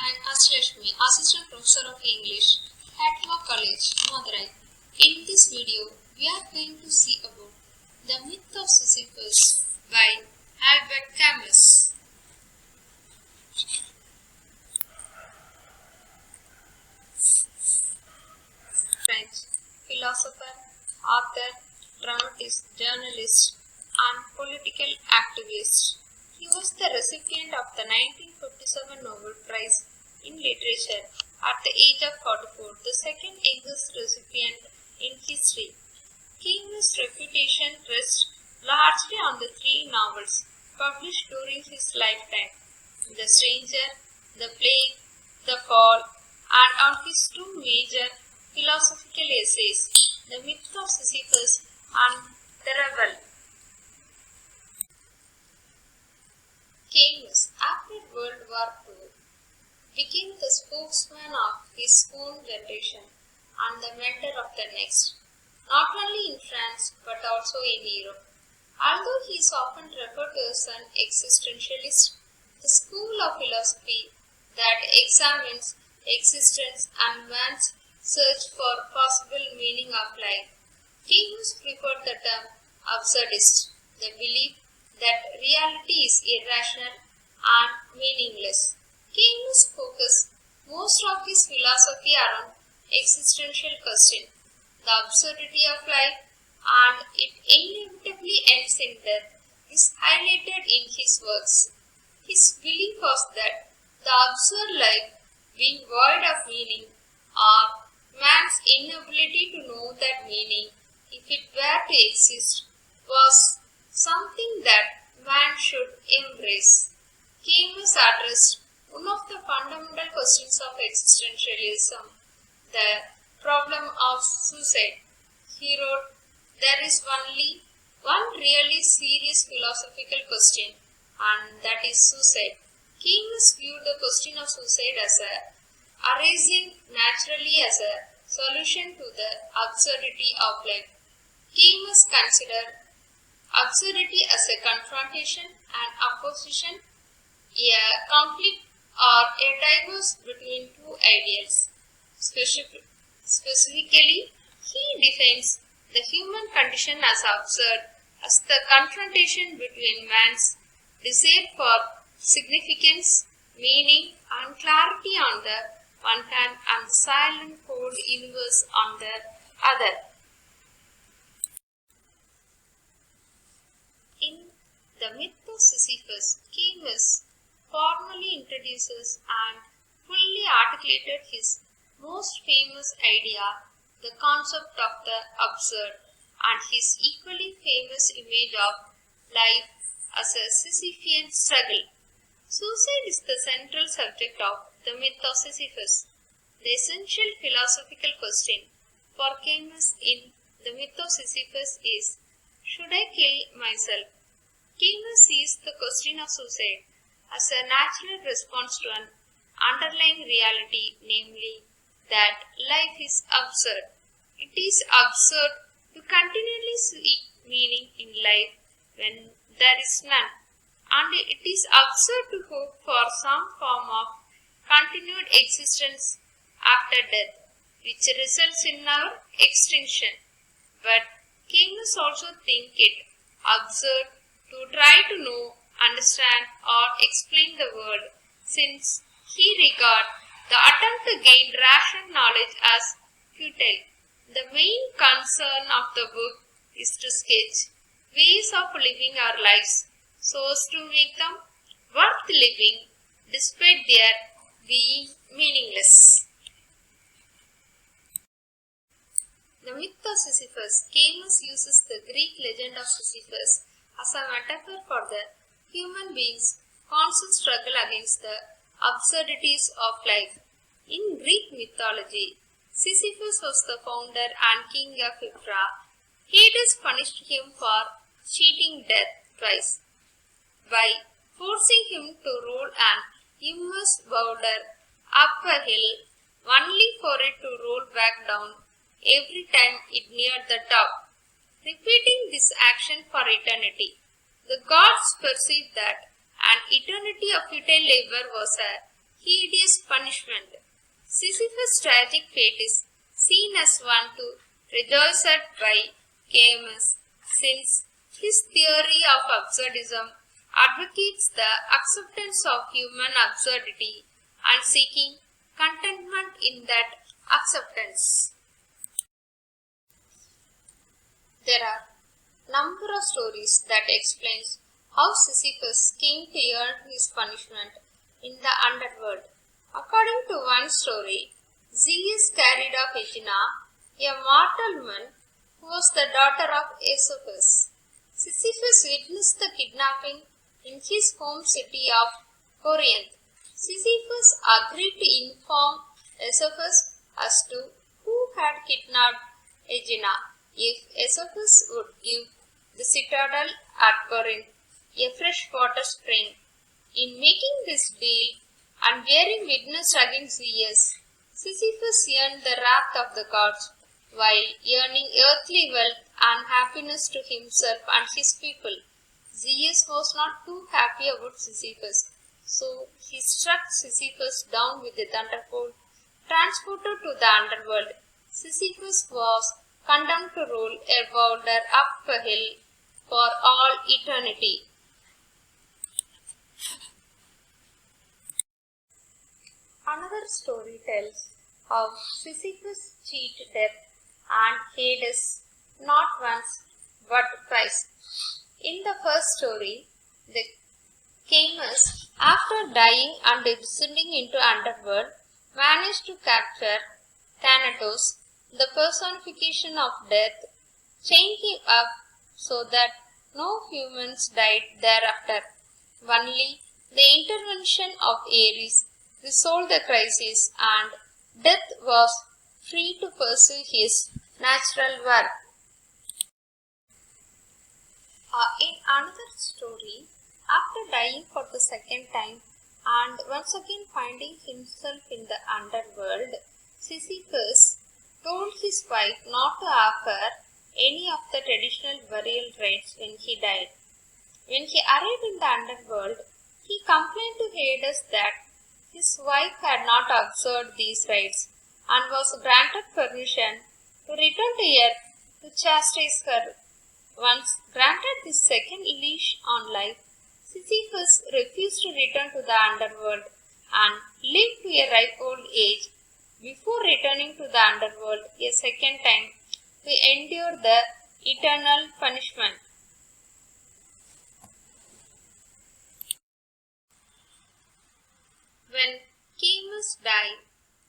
I'm Ashtalakshmi, Assistant Professor of English at Law College, Madurai. In this video, we are going to see about the myth of Sisyphus by Albert Camus. French philosopher, author, dramatist, journalist, and political activist. He was the recipient of the 1957 Nobel Prize in Literature at the age of 44, the second youngest recipient in history. Camus' reputation rests largely on the three novels published during his lifetime: The Stranger, The Plague, The Fall, and on his two major philosophical essays, The Myth of Sisyphus and The Rebel. Camus, after World War II, became the spokesman of his own generation and the mentor of the next, not only in France but also in Europe. Although he is often referred to as an existentialist, the school of philosophy that examines existence and man's search for possible meaning of life. Camus preferred the term absurdist, the belief that reality is irrational and meaningless. Camus focused most of his philosophy around existential question, the absurdity of life, and it inevitably ends in death, is highlighted in his works. His belief was that the absurd life, being void of meaning, or man's inability to know that meaning, if it were to exist, was something that man should embrace. Camus addressed one of the fundamental questions of existentialism, the problem of suicide. He wrote, "There is only one really serious philosophical question, and that is suicide." Camus viewed the question of suicide as arising naturally as a solution to the absurdity of life. Camus considered absurdity as a confrontation, an opposition, a conflict, or a divorce between two ideals. Specifically, he defines the human condition as absurd as the confrontation between man's desire for significance, meaning, and clarity on the one hand and the silent cold universe on the other. In The Myth of Sisyphus, Camus formally introduces and fully articulated his most famous idea, the concept of the absurd, and his equally famous image of life as a Sisyphean struggle. Suicide is the central subject of The Myth of Sisyphus. The essential philosophical question for Camus in The Myth of Sisyphus is, should I kill myself? Camus sees the question of suicide as a natural response to an underlying reality, namely that life is absurd. It is absurd to continually seek meaning in life when there is none, and it is absurd to hope for some form of continued existence after death, which results in our extinction. But Camus also thinks it absurd to try to know, understand, or explain the world, since he regards the attempt to gain rational knowledge as futile. The main concern of the book is to sketch ways of living our lives so as to make them worth living despite their being meaningless. The Myth of Sisyphus. Camus uses the Greek legend of Sisyphus as a metaphor for the human being's constant struggle against the absurdities of life. In Greek mythology, Sisyphus was the founder and king of Hydra. Hades punished him for cheating death twice by forcing him to roll an immense boulder up a hill, only for it to roll back down every time it neared the top, repeating this action for eternity. The gods perceived that an eternity of futile labor was a hideous punishment. Sisyphus' tragic fate is seen as one to rejoice at by Camus, since his theory of absurdism advocates the acceptance of human absurdity and seeking contentment in that acceptance. There are number of stories that explains how Sisyphus came to earn his punishment in the underworld. According to one story, Zeus carried off Aegina, a mortal woman who was the daughter of Sisyphus. Sisyphus witnessed the kidnapping in his home city of Corinth. Sisyphus agreed to inform Sisyphus as to who had kidnapped Aegina if Sisyphus would give the citadel at Corinth a fresh water spring. In making this deal and bearing witness against Zeus, Sisyphus earned the wrath of the gods while earning earthly wealth and happiness to himself and his people. Zeus was not too happy about Sisyphus, so he struck Sisyphus down with a thunderbolt. Transported to the underworld, Sisyphus was condemned to roll a boulder up a hill for all eternity. Another story tells how Sisyphus cheated death and Hades not once but twice. In the first story, the Camus, after dying and descending into underworld, managed to capture Thanatos, the personification of death, chain him up so that no humans died thereafter. Only the intervention of Ares resolved the crisis and death was free to pursue his natural work. In another story, after dying for the second time and once again finding himself in the underworld, Sisyphus told his wife not to offer any of the traditional burial rites when he died. When he arrived in the underworld, he complained to Hades that his wife had not observed these rites and was granted permission to return to earth to chastise her. Once granted this second leash on life, Sisyphus refused to return to the underworld and lived to a ripe old age before returning to the underworld a second time to endure the eternal punishment. When Camus died,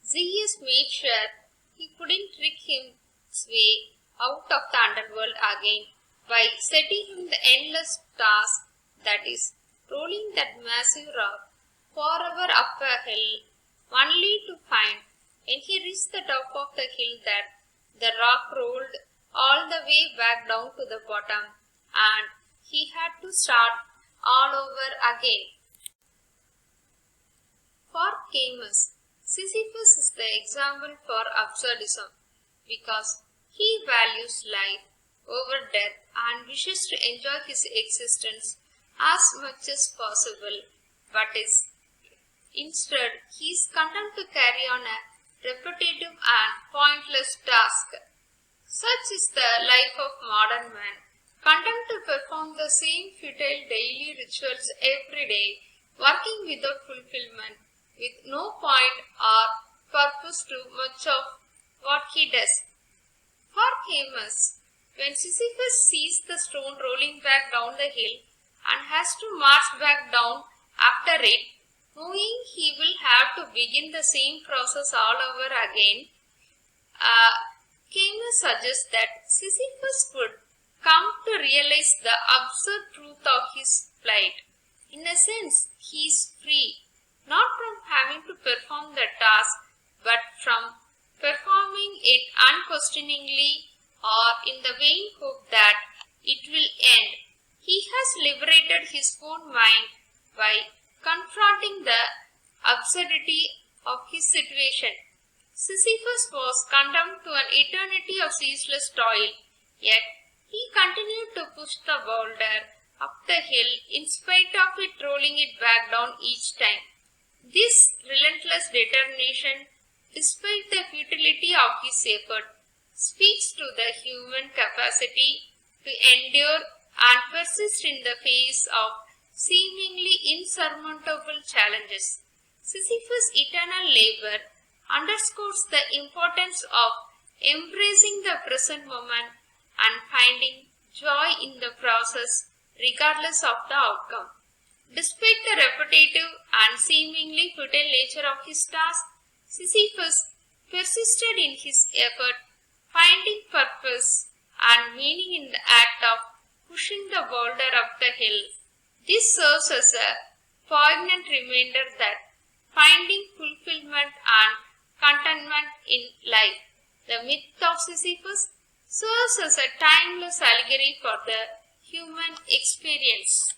Zeus made sure he couldn't trick his way out of the underworld again by setting him the endless task, that is, rolling that massive rock forever up a hill, only to find when he reached the top of the hill that the rock rolled all the way back down to the bottom and he had to start all over again. For Camus, Sisyphus is the example for absurdism because he values life over death and wishes to enjoy his existence as much as possible, but instead he is condemned to carry on a repetitive and pointless task. Such is the life of modern man, condemned to perform the same futile daily rituals every day, working without fulfillment, with no point or purpose to much of what he does. For Camus, when Sisyphus sees the stone rolling back down the hill and has to march back down after it, knowing he will have to begin the same process all over again, Camus suggests that Sisyphus would come to realize the absurd truth of his plight. In a sense, he is free, not from having to perform the task, but from performing it unquestioningly or in the vain hope that it will end. He has liberated his own mind by confronting the absurdity of his situation. Sisyphus was condemned to an eternity of ceaseless toil, yet he continued to push the boulder up the hill in spite of it rolling it back down each time. This relentless determination, despite the futility of his effort, speaks to the human capacity to endure and persist in the face of seemingly insurmountable challenges. Sisyphus' eternal labor underscores the importance of embracing the present moment and finding joy in the process regardless of the outcome. Despite the repetitive and seemingly futile nature of his task, Sisyphus persisted in his effort, finding purpose and meaning in the act of pushing the boulder up the hill. This serves as a poignant reminder that finding fulfillment and contentment in life, the myth of Sisyphus, serves as a timeless allegory for the human experience.